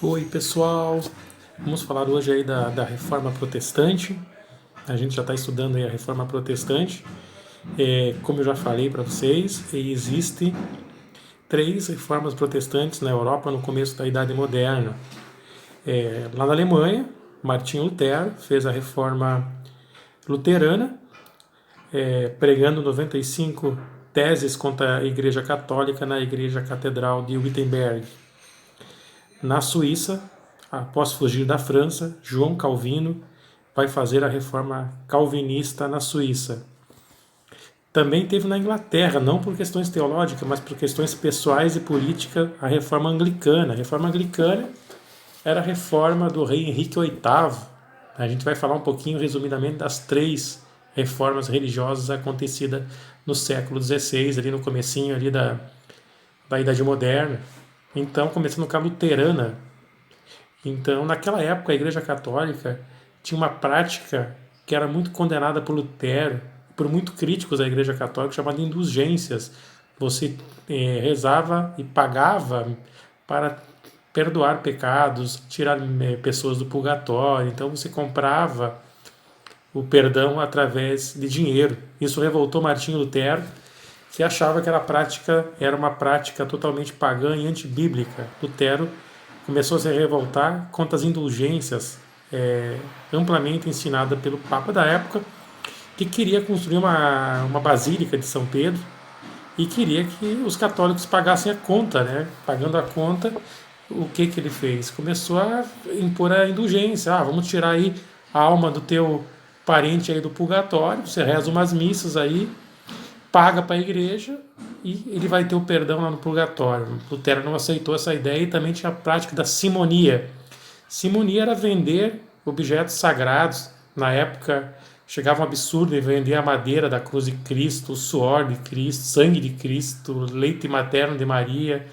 Oi pessoal, vamos falar hoje aí da Reforma Protestante. A gente já está estudando aí a Reforma Protestante. Como eu já falei para vocês, existem três reformas protestantes na Europa no começo da Idade Moderna. Lá na Alemanha, Martinho Lutero fez a Reforma Luterana, pregando 95 teses contra a Igreja Católica na Igreja Catedral de Wittenberg. Na Suíça, após fugir da França, João Calvino vai fazer a reforma calvinista na Suíça. Também teve na Inglaterra, não por questões teológicas, mas por questões pessoais e políticas, a reforma anglicana. A reforma anglicana era a reforma do rei Henrique VIII. A gente vai falar um pouquinho, resumidamente, das três reformas religiosas acontecidas no século XVI, ali no comecinho ali da Idade Moderna. Então, começando com a luterana. Então, naquela época, a Igreja Católica tinha uma prática que era muito condenada por Lutero, por muitos críticos da Igreja Católica, chamada indulgências. Você rezava e pagava para perdoar pecados, tirar pessoas do purgatório. Então, você comprava o perdão através de dinheiro. Isso revoltou Martinho Lutero, que achava que era uma prática totalmente pagã e antibíblica. Lutero começou a se revoltar contra as indulgências amplamente ensinadas pelo Papa da época, que queria construir uma basílica de São Pedro e queria que os católicos pagassem a conta, né? Pagando a conta, o que ele fez? Começou a impor a indulgência. Vamos tirar aí a alma do teu parente aí do purgatório, você reza umas missas aí, paga para a igreja e ele vai ter o perdão lá no purgatório. Lutero não aceitou essa ideia e também tinha a prática da simonia. Simonia era vender objetos sagrados. Na época chegava um absurdo em vender a madeira da cruz de Cristo, o suor de Cristo, sangue de Cristo, leite materno de Maria.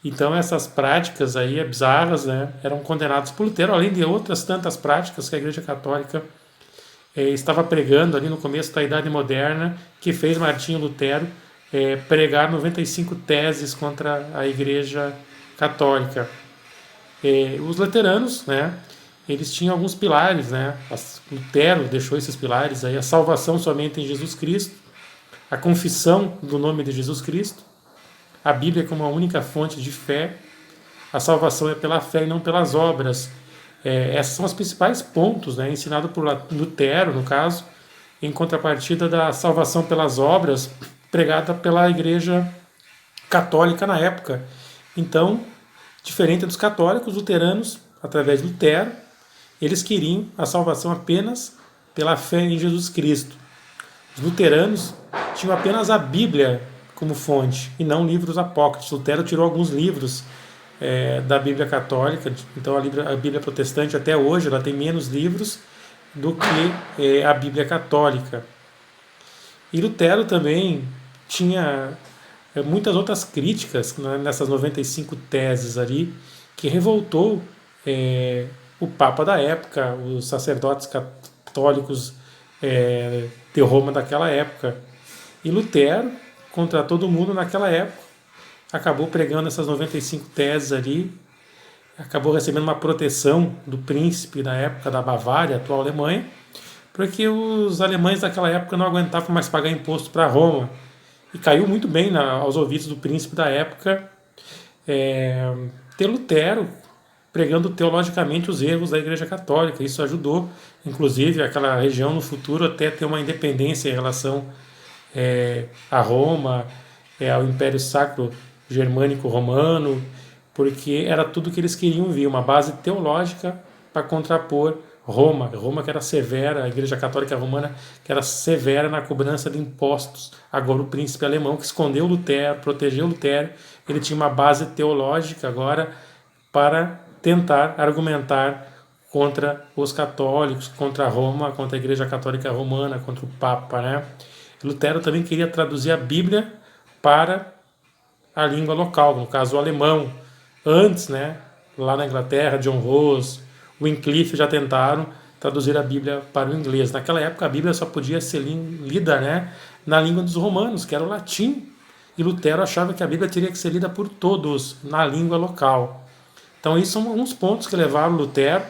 Então essas práticas aí bizarras, né, eram condenadas por Lutero, além de outras tantas práticas que a Igreja Católica estava pregando ali no começo da Idade Moderna, que fez Martinho Lutero pregar 95 teses contra a Igreja Católica. Os luteranos, né, eles tinham alguns pilares, né? Lutero deixou esses pilares aí: a salvação somente em Jesus Cristo, a confissão do nome de Jesus Cristo, a Bíblia como a única fonte de fé, a salvação é pela fé e não pelas obras. Esses são os principais pontos, né, ensinados por Lutero, no caso, em contrapartida da salvação pelas obras pregada pela Igreja Católica na época. Então, diferente dos católicos, luteranos, através de Lutero, eles queriam a salvação apenas pela fé em Jesus Cristo. Os luteranos tinham apenas a Bíblia como fonte e não livros apócrifos. Lutero tirou alguns livros da Bíblia Católica. Então a Bíblia Protestante até hoje ela tem menos livros do que a Bíblia Católica. E Lutero também tinha muitas outras críticas, né, nessas 95 teses ali, que revoltou o Papa da época, os sacerdotes católicos de Roma daquela época. E Lutero, contra todo mundo naquela época, acabou pregando essas 95 teses ali, acabou recebendo uma proteção do príncipe da época da Bavária, atual Alemanha, porque os alemães daquela época não aguentavam mais pagar imposto para Roma. E caiu muito bem aos ouvidos do príncipe da época ter Lutero pregando teologicamente os erros da Igreja Católica. Isso ajudou, inclusive, aquela região no futuro até ter uma independência em relação a Roma, ao Império Sacro Germânico Romano, porque era tudo que eles queriam ver, uma base teológica para contrapor Roma. Roma que era severa, a Igreja Católica Romana que era severa na cobrança de impostos. Agora o príncipe alemão que escondeu Lutero, protegeu Lutero, ele tinha uma base teológica agora para tentar argumentar contra os católicos, contra Roma, contra a Igreja Católica Romana, contra o Papa, né? Lutero também queria traduzir a Bíblia para a língua local, no caso o alemão. Antes, né, lá na Inglaterra, John Rose, Wycliffe já tentaram traduzir a Bíblia para o inglês. Naquela época a Bíblia só podia ser lida, né, na língua dos romanos, que era o latim. E Lutero achava que a Bíblia teria que ser lida por todos, na língua local. Então, isso são uns pontos que levaram Lutero,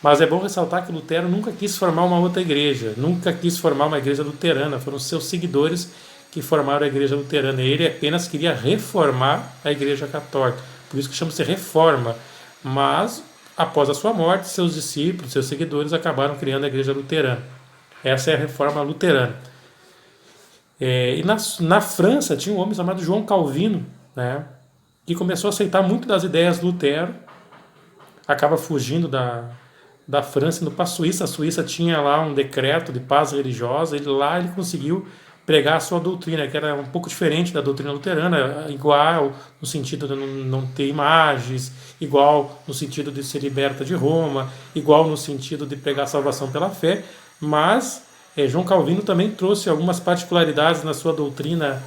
mas é bom ressaltar que Lutero nunca quis formar uma outra igreja, nunca quis formar uma igreja luterana, foram seus seguidores que formaram a igreja luterana. Ele apenas queria reformar a igreja católica, por isso que chama-se reforma. Mas, após a sua morte, seus discípulos, seus seguidores acabaram criando a igreja luterana. Essa é a reforma luterana. E na França tinha um homem chamado João Calvino, né, que começou a aceitar muito das ideias de Lutero, acaba fugindo da França, indo para a Suíça. A Suíça tinha lá um decreto de paz religiosa, ele conseguiu pregar a sua doutrina, que era um pouco diferente da doutrina luterana, igual no sentido de não ter imagens, igual no sentido de ser liberta de Roma, igual no sentido de pregar a salvação pela fé, mas João Calvino também trouxe algumas particularidades na sua doutrina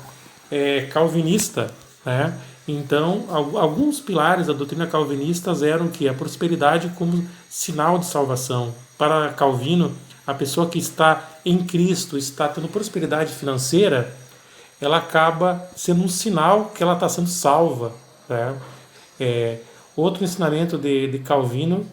calvinista, né? Então, alguns pilares da doutrina calvinista eram que a prosperidade como sinal de salvação. Para Calvino, a pessoa que está em Cristo, está tendo prosperidade financeira, ela acaba sendo um sinal que ela está sendo salva, né? Outro ensinamento de Calvino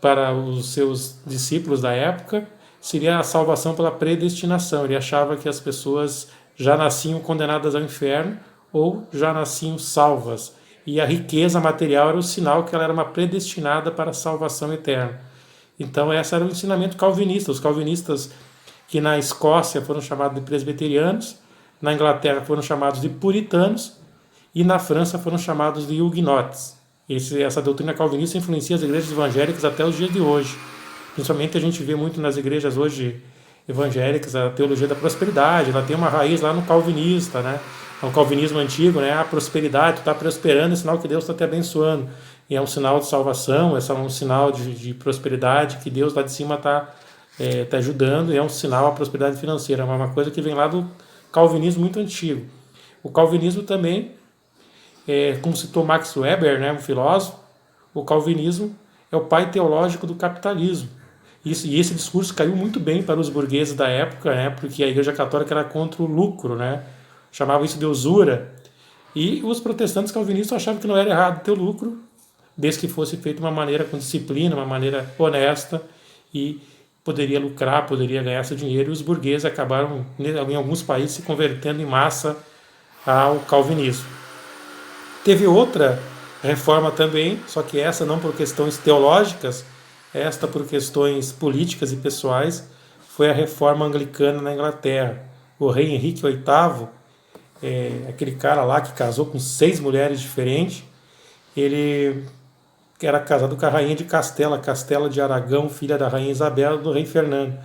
para os seus discípulos da época seria a salvação pela predestinação. Ele achava que as pessoas já nasciam condenadas ao inferno ou já nasciam salvas. E a riqueza material era o sinal que ela era uma predestinada para a salvação eterna. Então, esse era o ensinamento calvinista. Os calvinistas que na Escócia foram chamados de presbiterianos, na Inglaterra foram chamados de puritanos e na França foram chamados de huguenotes. Essa doutrina calvinista influencia as igrejas evangélicas até os dias de hoje. Principalmente a gente vê muito nas igrejas hoje evangélicas a teologia da prosperidade. Ela tem uma raiz lá no calvinista, né? No calvinismo antigo, né? A prosperidade, tu está prosperando, é sinal que Deus está te abençoando. E é um sinal de salvação, é um sinal de prosperidade, que Deus lá de cima está tá ajudando, e é um sinal a prosperidade financeira. É uma coisa que vem lá do calvinismo muito antigo. O calvinismo também, como citou Max Weber, né, um filósofo, o calvinismo é o pai teológico do capitalismo. E esse discurso caiu muito bem para os burgueses da época, né, porque a Igreja Católica era contra o lucro, né, chamava isso de usura. E os protestantes calvinistas achavam que não era errado ter lucro, desde que fosse feito de uma maneira com disciplina, uma maneira honesta, e poderia lucrar, poderia ganhar seu dinheiro. E os burgueses acabaram, em alguns países, se convertendo em massa ao calvinismo. Teve outra reforma também, só que essa não por questões teológicas, esta por questões políticas e pessoais, foi a reforma anglicana na Inglaterra. O rei Henrique VIII, aquele cara lá que casou com 6 mulheres diferentes, ele era casado com a rainha de Castela de Aragão, filha da rainha Isabel, do rei Fernando.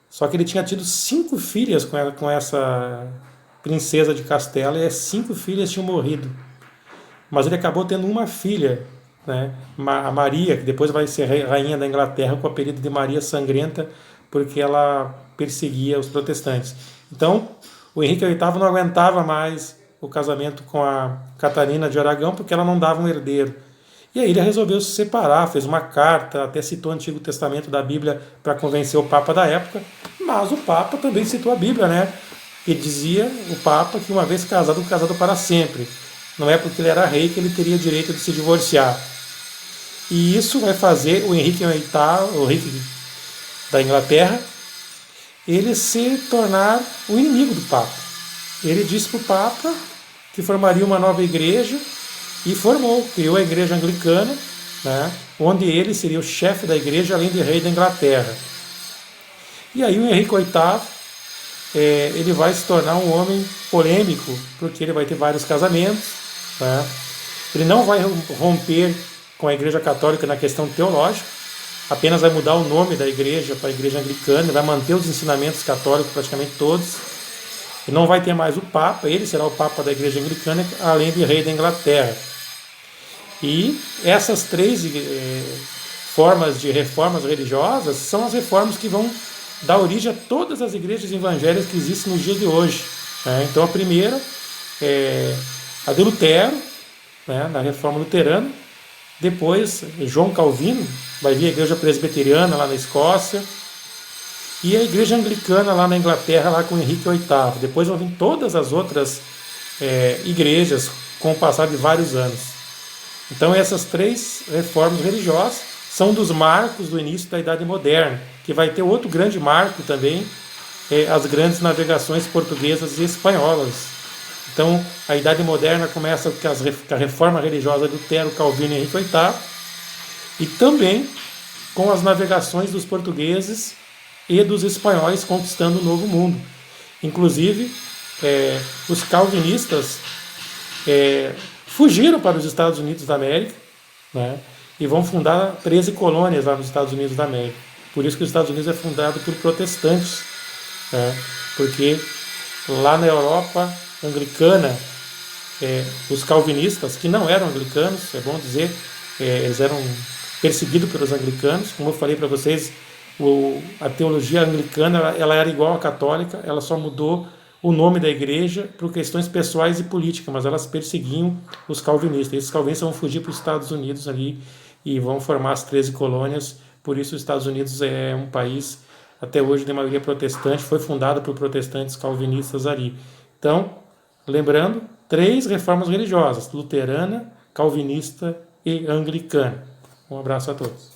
Só que ele tinha tido 5 filhas com essa princesa de Castela, e as 5 filhas tinham morrido. Mas ele acabou tendo uma filha, né, a Maria, que depois vai ser rainha da Inglaterra com o apelido de Maria Sangrenta, porque ela perseguia os protestantes. Então, o Henrique VIII não aguentava mais o casamento com a Catarina de Aragão, porque ela não dava um herdeiro. E aí ele resolveu se separar, fez uma carta, até citou o Antigo Testamento da Bíblia para convencer o Papa da época, mas o Papa também citou a Bíblia, né? E dizia o Papa que uma vez casado, casado para sempre. Não é porque ele era rei que ele teria direito de se divorciar. E isso vai fazer o Henrique VIII, o rei da Inglaterra, ele se tornar o inimigo do Papa. Ele disse para o Papa que formaria uma nova igreja e criou a igreja anglicana, né, onde ele seria o chefe da igreja, além de rei da Inglaterra. E aí o Henrique VIII, ele vai se tornar um homem polêmico, porque ele vai ter vários casamentos, né? Ele não vai romper com a igreja católica na questão teológica, apenas vai mudar o nome da igreja para a igreja anglicana, ele vai manter os ensinamentos católicos praticamente todos, e não vai ter mais o Papa, ele será o Papa da igreja anglicana, além de rei da Inglaterra. E essas 3 formas de reformas religiosas são as reformas que vão dar origem a todas as igrejas evangélicas que existem nos dias de hoje, né? Então a primeira é a de Lutero, né, na reforma luterana. Depois João Calvino, vai vir a igreja presbiteriana lá na Escócia, e a igreja anglicana lá na Inglaterra, lá com Henrique VIII. Depois vão vir todas as outras igrejas com o passar de vários anos. Então essas três reformas religiosas são dos marcos do início da Idade Moderna, que vai ter outro grande marco também, as grandes navegações portuguesas e espanholas. Então a Idade Moderna começa com a reforma religiosa de Lutero, Calvino e Henrique VIII, e também com as navegações dos portugueses e dos espanhóis conquistando o Novo Mundo. Inclusive, os calvinistas fugiram para os Estados Unidos da América, né, e vão fundar 13 colônias lá nos Estados Unidos da América. Por isso que os Estados Unidos é fundado por protestantes, né, porque lá na Europa anglicana, os calvinistas, que não eram anglicanos, é bom dizer, eles eram perseguidos pelos anglicanos. Como eu falei para vocês, a teologia anglicana ela era igual à católica, ela só mudou o nome da igreja por questões pessoais e políticas, mas elas perseguiam os calvinistas. E esses calvinistas vão fugir para os Estados Unidos ali e vão formar as 13 colônias. Por isso os Estados Unidos é um país até hoje de maioria protestante, foi fundado por protestantes calvinistas ali. Então, lembrando, 3 reformas religiosas: luterana, calvinista e anglicana. Um abraço a todos.